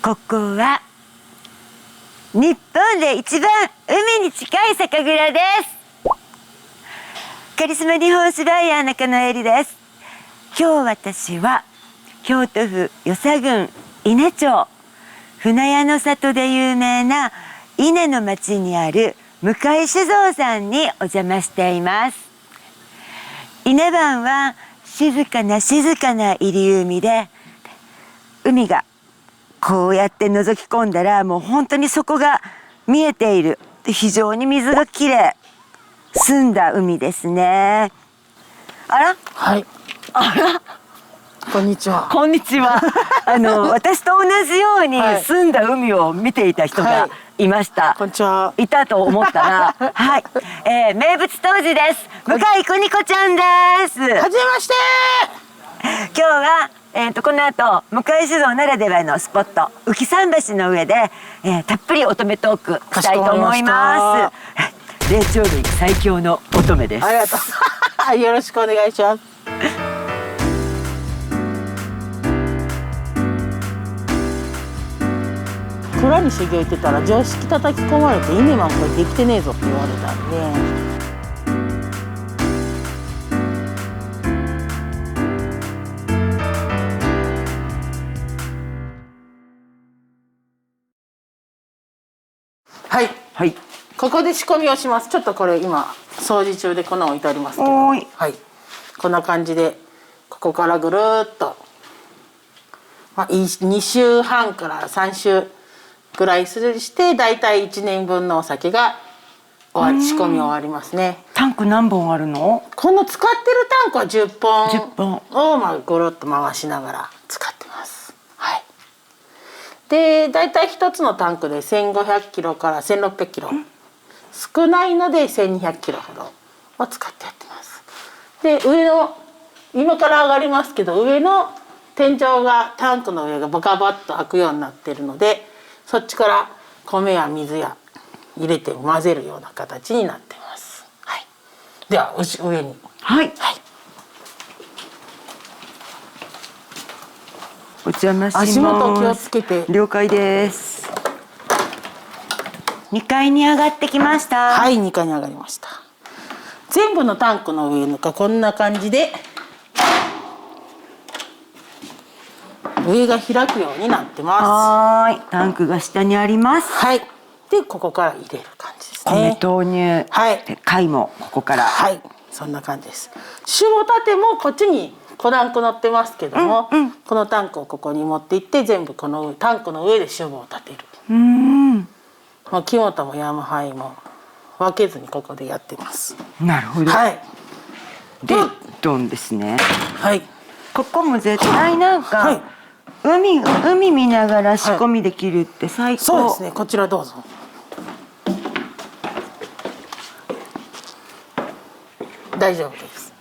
ここは日本で一番海に近い酒蔵です。カリスマ日本酒バイヤー中野絵里です。今日私は京都府与謝郡伊根町船屋の里で有名な伊根の町にある向井酒造さんにお邪魔しています。伊根湾は静かな入り海で、海がこうやって覗き込んだらもう本当に底が見えている。非常に水がきれい、澄んだ海ですね。あら、はい、あら、こんにちは。こんにちは。私と同じように澄んだ海を見ていた人がいました。こんにちは。いたと思ったら、はい、名物当時です。向井邦子ちゃんです。はじめまして。今日はこの後向井酒造ならではのスポット浮桟橋の上で、たっぷり乙女トークしたいと思います。霊長類最強の乙女です。ありがとう。よろしくお願いします。蔵に修行行ってたら常識叩き込まれて稲なんかできてねえぞって言われたんで。はい、はい、ここで仕込みをします。ちょっとこれ今掃除中で粉を置いてありますけど、はい、こんな感じでここからぐるーっと、2週半から3週ぐらいしてだいたい1年分のお酒が仕込み終わりますね。タンク何本あるの？この使ってるタンクは10本10をぐるっと回しながら使ってます。はい。でだいたい1つのタンクで1500キロから1600キロ、少ないので1200キロほどを使ってやってます。で上の今から上がりますけど、上の天井がタンクの上がボカバッと開くようになっているので、そっちから米や水や入れて混ぜるような形になっています。はい。では上に。はい。はい。お邪魔します。足元気をつけて。了解です。2階に上がってきました。はい、2階に上がりました。全部のタンクの上がこんな感じで上が開くようになってます。はい、タンクが下にあります。はい。でここから入れる感じですね。米投入。はい。貝もここから。はい、そんな感じです。酒を立てもこっちに小タンク乗ってますけども、このタンクをここに持っていって全部このタンクの上で酒母を立てる。もう木本も山灰も分けずにここでやってます。なるほど。はい。でドンですね。はい。ここも絶対なんか、海見ながら仕込みできるって最高。そうですね。こちらどうぞ。大丈夫です。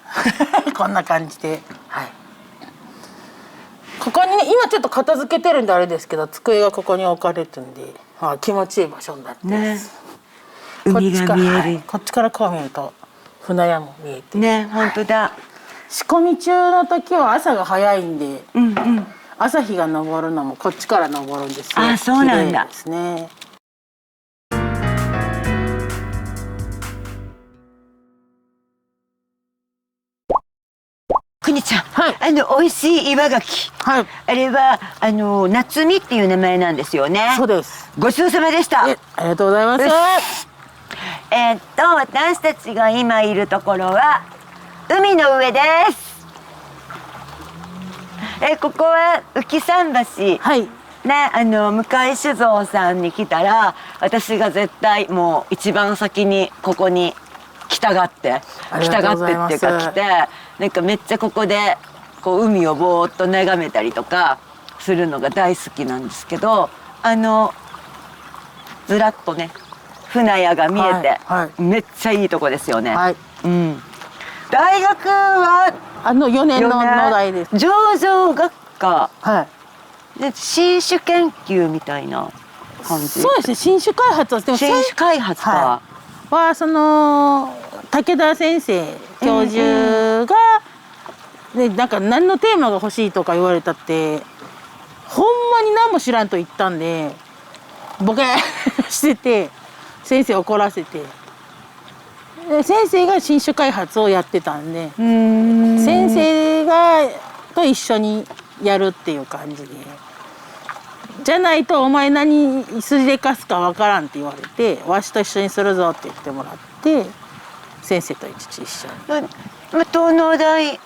こんな感じで、はい。ここにね、今ちょっと片付けてるんであれですけど、机がここに置かれてるんで、気持ちいい場所になってます。海が見える。こっちからこう見ると船屋も見えて。ね、本当だ。仕込み中の時は朝が早いんで、朝日が昇るのもこっちから昇るんですよ。あ、そうなんだ。ですね。くにちゃん、美味しい岩牡蠣。はい。あれは夏美っていう名前なんですよね。そうです。ごちそうさまでした。ありがとうございます。私たちが今いるところは海の上です。ここは浮桟橋。はい。ね、向井酒造さんに来たら、私が絶対もう一番先にここに来たがってっていうか来て、なんかめっちゃここでこう海をぼーっと眺めたりとかするのが大好きなんですけど、ずらっとね船屋が見えて、めっちゃいいとこですよね。はい。大学は4年の農大です。醸造学科。はい。で新酒研究みたいな感じ。そうですね。新酒開発をしても新酒開発か。はその武田先生教授が、なんか何のテーマが欲しいとか言われたって、ほんまに何も知らんと言ったんでボケしてて先生怒らせて、で先生が新種開発をやってたんで先生がと一緒にやるっていう感じで、じゃないとお前何すりでかすかわからんって言われて、わしと一緒にするぞって言ってもらって先生と一緒に。東農大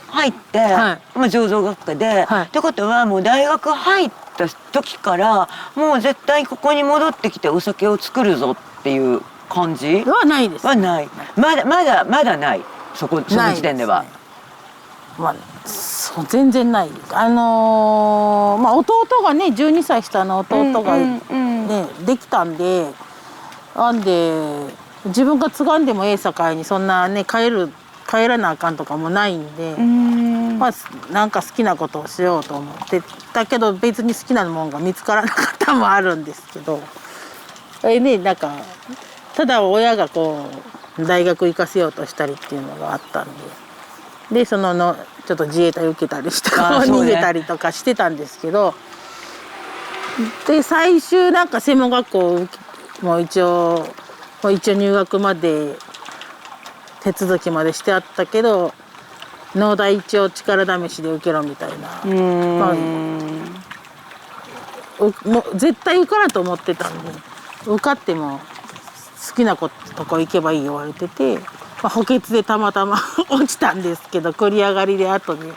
入って、はい醸造学科で、はいってことはもう大学入った時からもう絶対ここに戻ってきてお酒を作るぞっていう感じはないです。はない。まだない。その時点では。ないですね。まあそう全然ない。まあ弟がね12歳下の弟がね、できたんで、なんで自分が継がんでもええさかいにそんなね帰らなあかんとかもないんで、まあなんか好きなことをしようと思ってだけど別に好きなもんが見つからなかったのもあるんですけど、ねなんかただ親がこう大学行かせようとしたりっていうのがあったんで、ちょっと自衛隊受けたりして逃げたりとかしてたんですけど、で最終なんか専門学校も一応入学まで手続きまでしてあったけど農大一応力試しで受けろみたいな、まあ、もう絶対受からんと思ってたんで受かっても好きなとこ行けばいい言われてて、まあ、補欠でたまたま落ちたんですけど繰り上がりで後で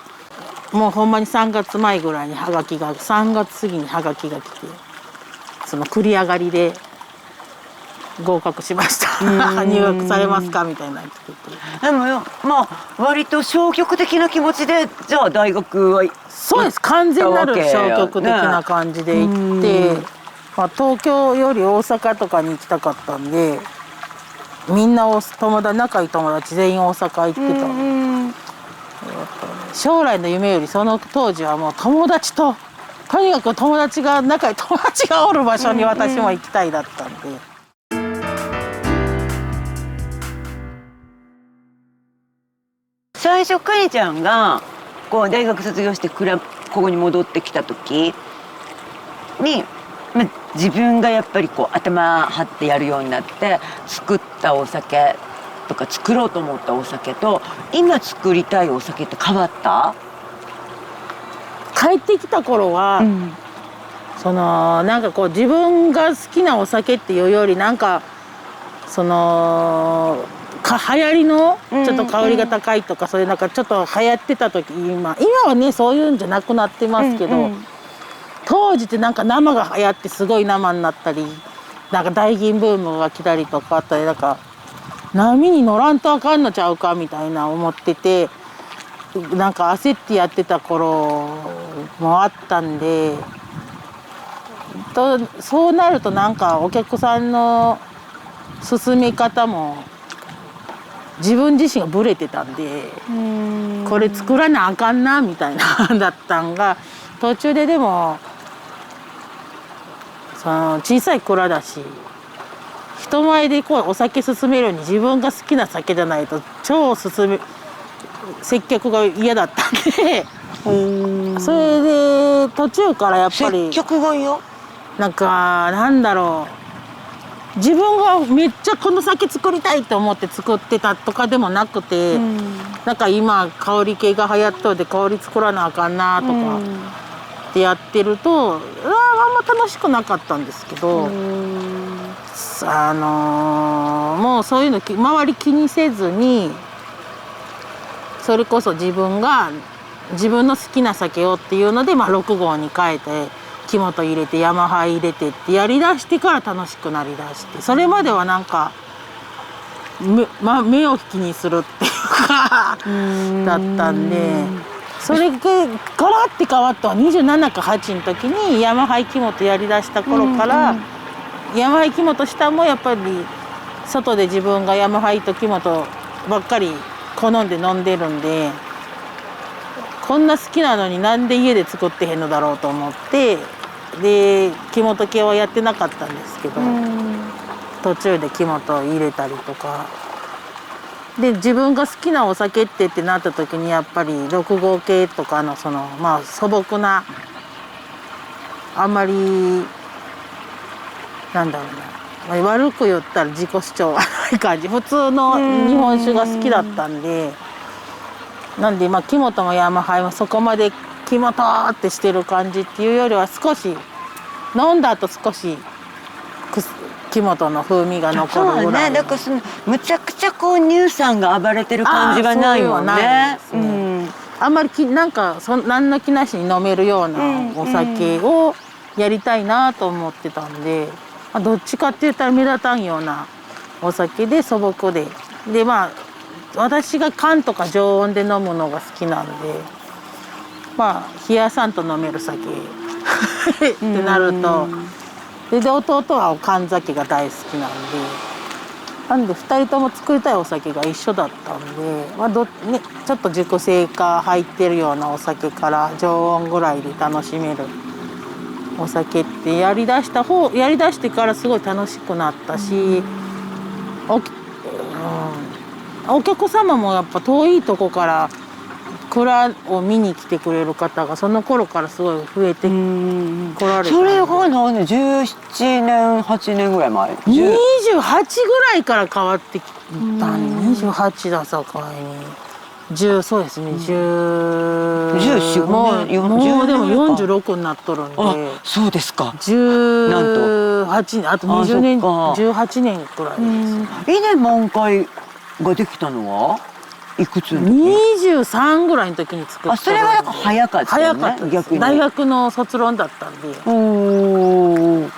もうほんまに3月前ぐらいに3月過ぎにハガキが来てその繰り上がりで合格しました入学されますかみたいなの来てて、でもまあ割と消極的な気持ちでじゃあ大学はそうです完全なる消極的な感じで行って、まあ、東京より大阪とかに行きたかったんでみんな仲いい友達全員大阪行ってたんで、将来の夢よりその当時はもうとにかく仲いい友達がおる場所に私も行きたいだったんで。最初かりちゃんがこう大学卒業してここに戻ってきた時に、自分がやっぱりこう頭張ってやるようになって作ったお酒とか作ろうと思ったお酒と今作りたいお酒って変わった？帰ってきた頃は、なんかこう自分が好きなお酒っていうよりなんか流行りのちょっと香りが高いとかそういうなんかちょっと流行ってた時今はねそういうんじゃなくなってますけど、当時ってなんか生が流行ってすごい生になったりなんか大吟ブームが来たりとかあったりなんか波に乗らんとあかんのちゃうかみたいな思っててなんか焦ってやってた頃もあったんでそうなるとなんかお客さんの進め方も自分自身がブレてたんでこれ作らなあかんなみたいなだったんが途中ででも小さい蔵だし人前でこうお酒勧めるに自分が好きな酒じゃないと接客が嫌だったんでそれで途中からやっぱり接客が嫌？なんかなんだろう自分がめっちゃこの酒作りたいと思って作ってたとかでもなくて、なんか今香り系が流行っとるで香り作らなあかんなとかってやってるとあんま楽しくなかったんですけど、もうそういうの周り気にせずにそれこそ自分の好きな酒をっていうので、6号に変えて木本入れてヤマハ入れてってやりだしてから楽しくなりだしてそれまではなんか目を引きにするっていうかだったんでそれがガラッて変わった27か8の時にヤマハ木本やりだした頃からヤマハ木本下もやっぱり外で自分がヤマハと木本ばっかり好んで飲んでるんでこんな好きなのになんで家で作ってへんのだろうと思ってで木本系はやってなかったんですけど途中で木本入れたりとかで自分が好きなお酒ってなった時にやっぱり6号系とかの素朴なあんまりなんだろうな、悪く言ったら自己主張はない感じ、普通の日本酒が好きだったんで、なんで木本も山ハイもそこまで木本ってしてる感じっていうよりは、少し飲んだ後少し木本の風味が残るぐらいの。だからむちゃくちゃこう乳酸が暴れてる感じがないもんね。あんまりなんか何の気なしに飲めるようなお酒をやりたいなと思ってたんで、どっちかって言ったら目立たんようなお酒で素朴で、私が缶とか常温で飲むのが好きなんで、冷やさんと飲める酒ってなると、で弟は缶酒が大好きなんで2人とも作りたいお酒が一緒だったんで、ちょっと熟成が入ってるようなお酒から常温ぐらいで楽しめるお酒ってやりだしてからすごい楽しくなったし、お客様もやっぱ遠いとこから蔵を見に来てくれる方がその頃からすごい増えて来られて、それが17年8年ぐらい前、28ぐらいから変わってきたね。28ださかいに10、そうですね、14、もうでも46になっとるんで。そうですか。18年、あと20年、18年くらいです。稲満開ができたのはいくつの時？23ぐらいの時に作った。それが早かったよね。早かったです。逆に大学の卒論だったんで。も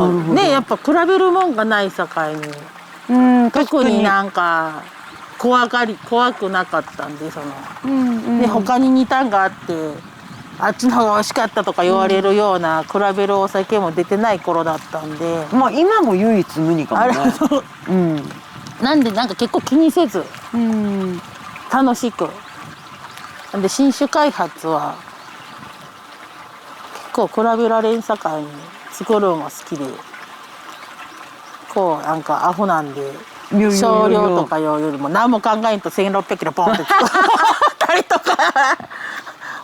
うね、やっぱ比べるもんがないさかいに、特になんか怖くなかったんで、で他に似たんがあって、あっちの方が美味しかったとか言われるような比べるお酒も出てない頃だったんで、今も唯一無二かもね。なんでなんか結構気にせず楽しく、なんで新酒開発は結構比べられんさかいに作るのが好きで、こうなんかアホなんで少量とかよりも何も考えんと1600キロポンって作ったりとか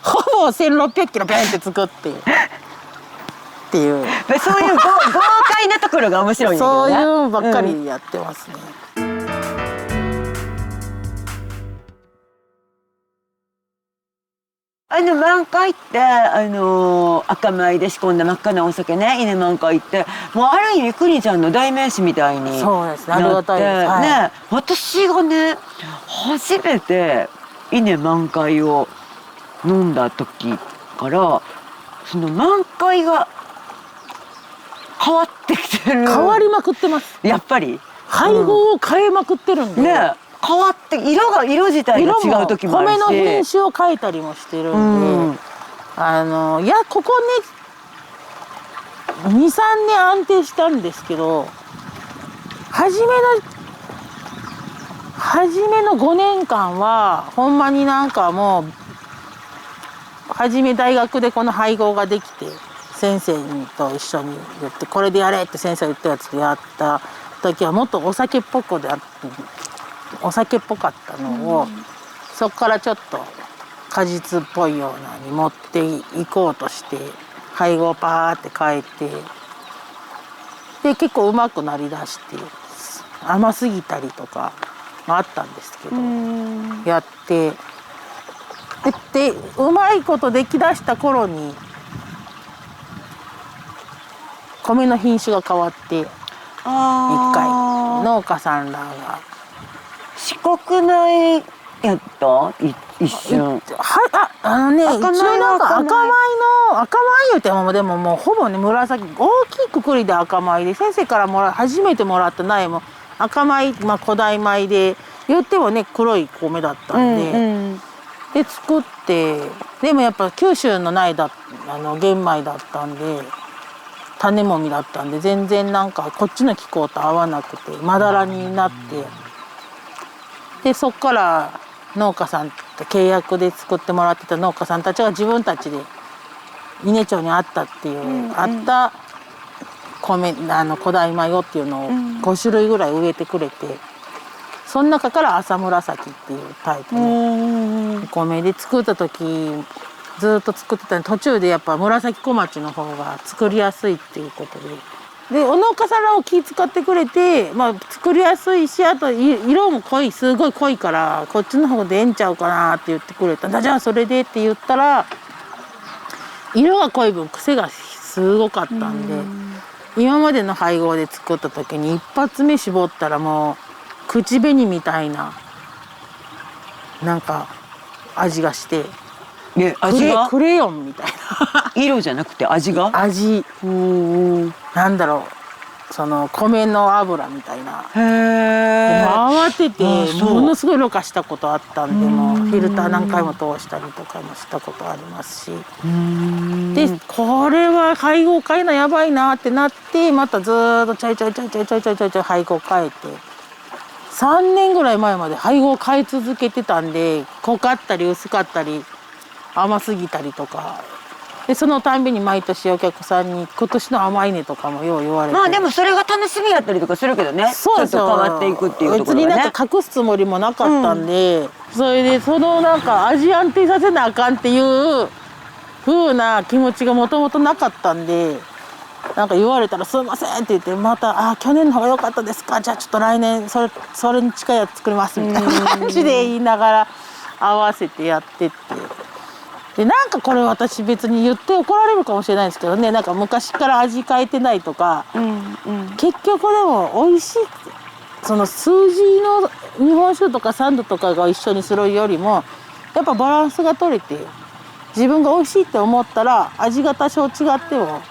ほぼ1600キロペンって作ってっていう、そういう豪快なところが面白いんだそうよね。いうのばっかりやってますね。満開って赤米で仕込んだ真っ赤なお酒ね、稲満開ってもうある意味国ちゃんの代名詞みたいにそうですね、ありなっがたいです。てね、私がね初めて稲満開を飲んだ時からその満開が変わってきてる。変わりまくってます。やっぱり配合を変えまくってるんで、変わって色自体が違う時もあるし、米の品種を変えたりもしてるんで、ここね 2、3年安定したんですけど、初めの5年間はほんまになんかもう初め大学でこの配合ができて先生と一緒に言ってこれでやれって先生が言ったやつでやった時はもっとお酒っぽかったのを、そこからちょっと果実っぽいようなに持っていこうとして配合をパーって変えて、で結構うまくなりだして、甘すぎたりとかもあったんですけど、やってでうまいことできだした頃に米の品種が変わって一回農家さんらが四国内やった一瞬。一応なんか赤米言うてもでももうほぼね紫、大きいくくりで赤米で、先生から初めてもらった苗も赤米、古代米で言ってもね黒い米だったんで、で作って、でもやっぱ九州の苗玄米だったんで種もみだったんで全然なんかこっちの気候と合わなくてまだらになって、でそっから農家さんと契約で作ってもらってた農家さんたちが自分たちで伊根町にあったっていう、あった米古代米をっていうのを5種類ぐらい植えてくれて、その中から朝紫っていうタイプのお米で作った時ずっと作ってたんで、途中でやっぱ紫小町の方が作りやすいっていうことで、お農家さんらも気使ってくれて、まあ作りやすいし、あと色も濃い、すごい濃いからこっちの方でええんちゃうかなって言ってくれた。じゃあそれでって言ったら、色が濃い分癖がすごかったんで、今までの配合で作った時に一発目絞ったらもう口紅みたいななんか味がして、味がクレヨンみたいな色じゃなくて味が味、なんだろう、その米の油みたいな。へえ。慌ててものすごいろ過したことあったんで、もうフィルター何回も通したりとかもしたことありますし、でこれは配合変えなやばいなってなって、またずーっとちょいちょい配合変えて、3年ぐらい前まで配合変え続けてたんで、濃かったり薄かったり甘すぎたりとかで、そのたんびに毎年お客さんに今年の甘いねとかもよう言われて。まあでもそれが楽しみやったりとかするけどね。そうですよ。ちょっと変わっていくっていうところがね。別になんか隠すつもりもなかったんで、それでそのなんか味安定させなあかんっていう風な気持ちがもともとなかったんで、なんか言われたら「すいません」って言って、また「あ、去年の方が良かったですか、じゃあちょっと来年それに近いやつ作ります」みたいな感じで言いながら合わせてやってって。でなんかこれ私別に言って怒られるかもしれないんですけどね、なんか昔から味変えてないとか、結局でも美味しい、その数字の日本酒とかサンドとかが一緒にするよりもやっぱバランスが取れて、自分が美味しいって思ったら味が多少違っても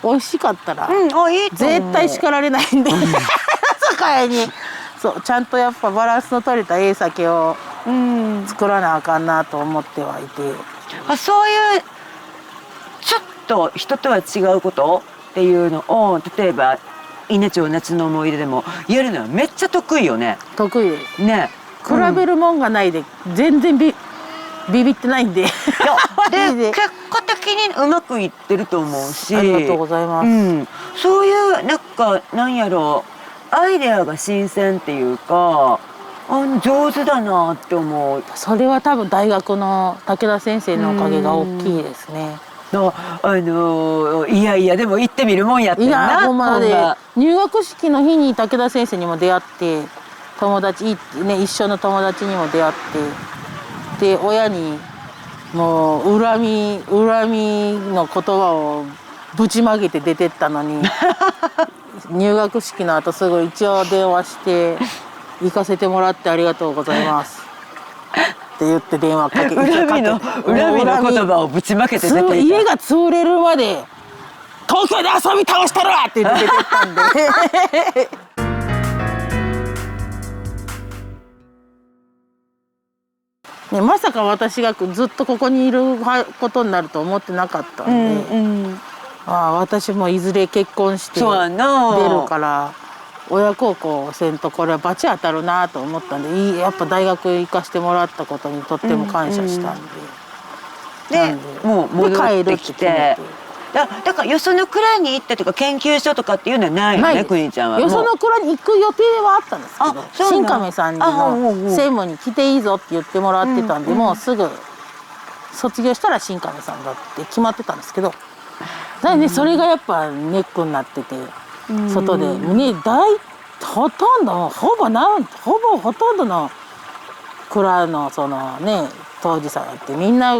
美味しかったら絶対叱られないんで酒屋にそうちゃんとやっぱバランスの取れたええ酒を作らなあかんなと思ってはいて。そういうちょっと人とは違うことっていうのを、例えば稲町夏の思い出でもやるのはめっちゃ得意よね。得意ですね。比べるもんがないで、全然ビビってないんで。で結果的にうまくいってると思うし。ありがとうございます。そういうなんかなんやろう、アイデアが新鮮っていうか。上手だなって思う。それは多分大学の武田先生のおかげが大きいですね。いやいやでも行ってみるもんやってんな。ほんまで入学式の日に武田先生にも出会って、友達ね、一緒の友達にも出会って、で親にもう恨みの言葉をぶちまげて出てったのに入学式の後すぐ一応電話して「行かせてもらってありがとうございます」って言って電話かけて、恨みの言葉をぶちまけて出ていた。家が潰れるまで「東京で遊び倒したるわ!」って言って出てったんでね、まさか私がずっとここにいることになると思ってなかったんで、私もいずれ結婚して出るから親孝行せんとこれは罰当たるなと思ったんで、やっぱ大学行かしてもらったことにとっても感謝したんで、もう戻ってきて。だからよその蔵に行ったとか研究所とかっていうのはないよね、くにちゃんは。よその蔵に行く予定はあったんですけど、新亀さんにも専務に来ていいぞって言ってもらってたんで、もうすぐ卒業したら新亀さんだって決まってたんですけど、それがやっぱネックになってて、外でね、ほとんどほとんどの蔵のそのね当時さんだってみんな。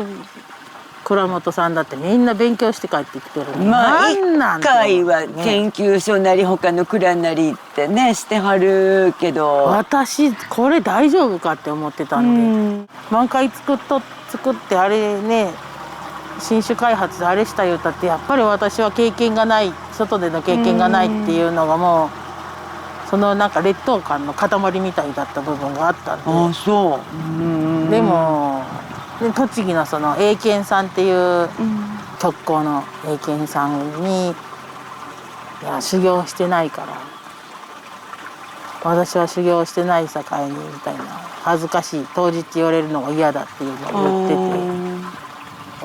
倉本さんだってみんな勉強して帰ってきてるの。まあ一回は研究所なり他の蔵なりってねしてはるけど、私これ大丈夫かって思ってたんで、満開作ってあれね新種開発であれした言うたって、やっぱり私は経験がない、外での経験がないっていうのがもうそのなんか劣等感の塊みたいだった部分があったんで。ああそう。でも栃木のその英検さんっていう特攻の英検さんに「いや修行してないから私は修行してないさかいに」みたいな、恥ずかしい当日言われるのが嫌だっていうのを言ってて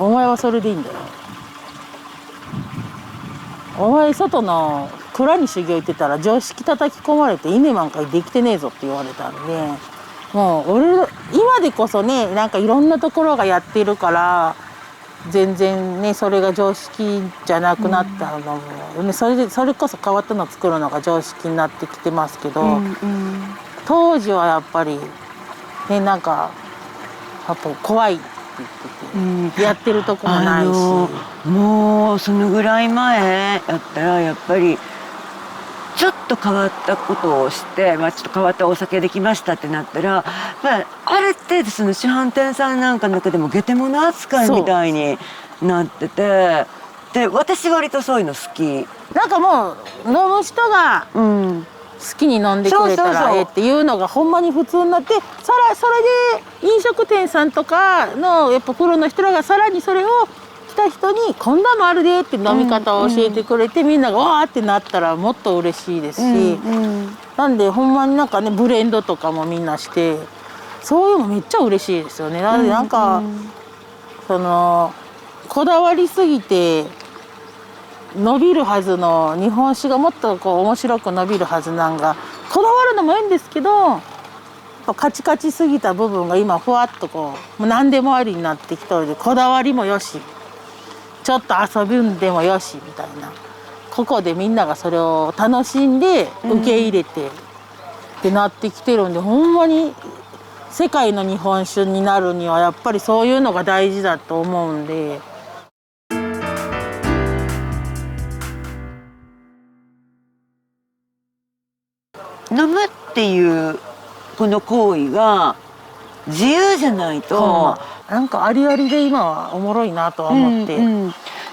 「お前はそれでいいんだよ。お前外の蔵に修行行ってたら常識叩き込まれて稲なんかできてねえぞ」って言われたんで。もう今でこそねなんかいろんなところがやってるから全然ねそれが常識じゃなくなったのも、ね、それこそ変わったのを作るのが常識になってきてますけど、当時はやっぱりねなんかやっぱ怖いって言ってて、やってるとこもないし、もうそのぐらい前やったらやっぱりちょっと変わったことをして、ちょっと変わったお酒できましたってなったら、ある程度その市販店さんなんかの中でも下手物扱いみたいになってて、で私割とそういうの好き。なんかもう飲む人が好きに飲んでくれたらええっていうのがほんまに普通になって、それで飲食店さんとかのやっぱプロの人らがさらにそれを来た人に「こんなのあるで」って飲み方を教えてくれて、みんながわーってなったらもっと嬉しいですし、なんでほんまになんかねブレンドとかもみんなしてそういうのめっちゃ嬉しいですよね。なんかそのこだわりすぎて伸びるはずの日本酒がもっとこう面白く伸びるはずなんが、こだわるのもいいんですけどカチカチすぎた部分が今ふわっとこうもう何でもありになってきたので、こだわりもよしちょっと遊ぶんでもよしみたいな、ここでみんながそれを楽しんで受け入れてってなってきてるんで、ほんまに世界の日本酒になるにはやっぱりそういうのが大事だと思うんで。飲むっていうこの行為が自由じゃないと、なんかありありで今はおもろいなとは思って、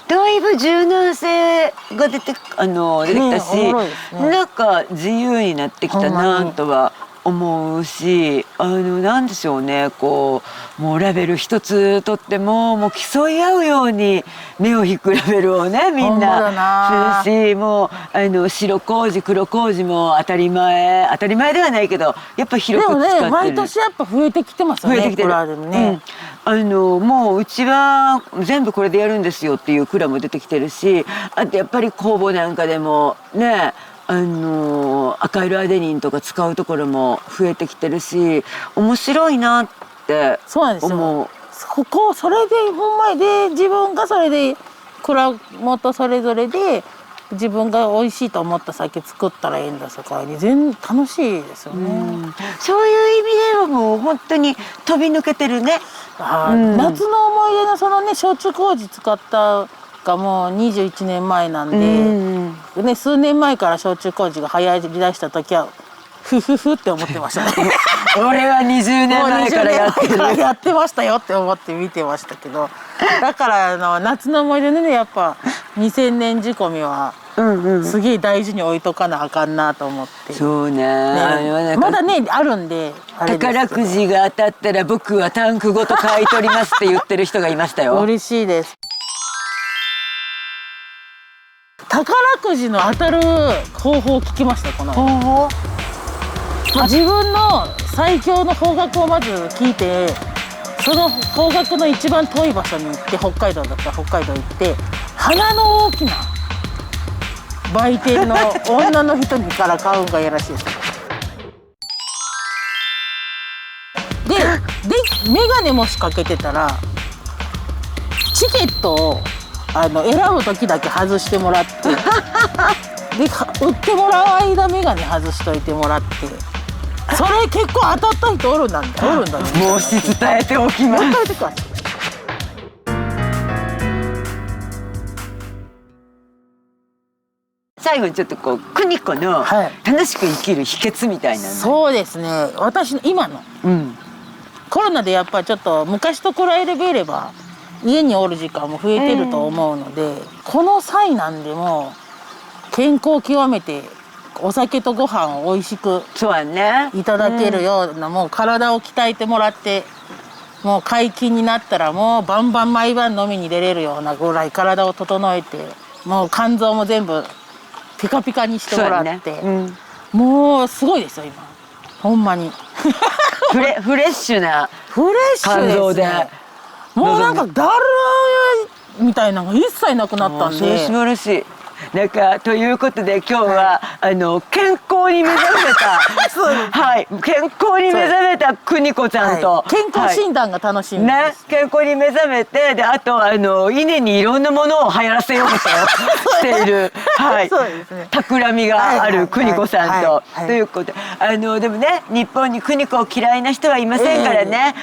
だいぶ柔軟性が出てきたし、なんか自由になってきたなとは思うし、なんでしょうね、こうもうラベル一つとってももう競い合うように目を引くラベルをねみんなするし、もう白麹黒麹も当たり前ではないけどやっぱ広く使ってる。でもね毎年やっぱ増えてきてますよね。増えてきてる。蔵でもね、もううちは全部これでやるんですよっていう蔵も出てきてるし、あとやっぱり酵母なんかでもね赤色アデニンとか使うところも増えてきてるし、面白いなって思う。そうなんですよ。それでほんまで自分がそれで蔵元それぞれで自分が美味しいと思った酒作ったらええんださかいに全然楽しいですよね。そういう意味ではもう本当に飛び抜けてるね。夏の思い出のそのね焼酎麹使ったがもう21年前なんで、ね、数年前から焼酎麹が流行りだした時はフフフって思ってましたね。俺は20年前からやってましたよって思って見てましたけど、だから夏の思い出でねやっぱ2000年仕込みはすげえ大事に置いとかなあかんなと思って。そうね、まだねあるんで宝くじが当たったら僕はタンクごと買い取りますって言ってる人がいましたよ。嬉しいです。宝くじの当たる方法を聞きました。この方法、自分の最強の方角をまず聞いて、その方角の一番遠い場所に行って、北海道だったら北海道行って鼻の大きな売店の女の人にから買うんがいいらしいです。で眼鏡もしかけてたらチケットを選ぶ時だけ外してもらってで売ってもらう間眼鏡外しといてもらって、それ結構当たった人おるんだね。申し伝えておきます。最後にちょっとこう邦子の楽しく生きる秘訣みたいなの、そうですね、私の今の、コロナでやっぱりちょっと昔と比べれば家におる時間も増えてると思うので、この際なんでも健康を極めてお酒とご飯を美味しくいただけるような、もう体を鍛えてもらって、もう解禁になったらもうバンバン毎晩飲みに出れるようなぐらい体を整えて、もう肝臓も全部ピカピカにしてもらって、もうすごいですよ今ほんまにフレッシュな肝臓で、もうなんかだるみたいなのが一切なくなったんで、素晴らしい。なんかということで今日は、健康に目覚めたはい、健康に目覚めた邦子ちゃんと、はい、健康診断が楽しみです、ね、健康に目覚めて、であと稲にいろんなものを流行らせようとしている、はい、そうですね、企みがある邦子さんと、ということででもね、日本に邦子を嫌いな人はいませんからね、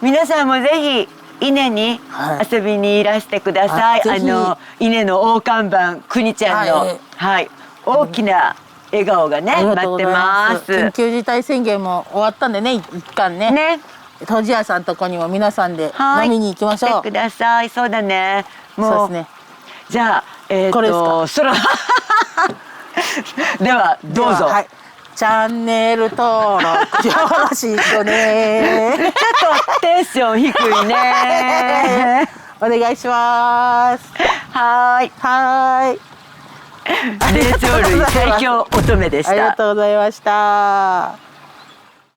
皆さんもぜひ稲に遊びにいらしてください。稲の大看板邦ちゃんの、はい、大きな笑顔がね待ってます。緊急事態宣言も終わったんでね、一貫ね。杜氏屋さんとこにも皆さんで飲みに行きましょう。来てください。そうだね。もう、じゃあこれですか。ではどうぞ。チャンネル登録よろしくね。ちょっとテンション低いね。お願いします。はい。霊長類最強乙女でした。ありがとうございました。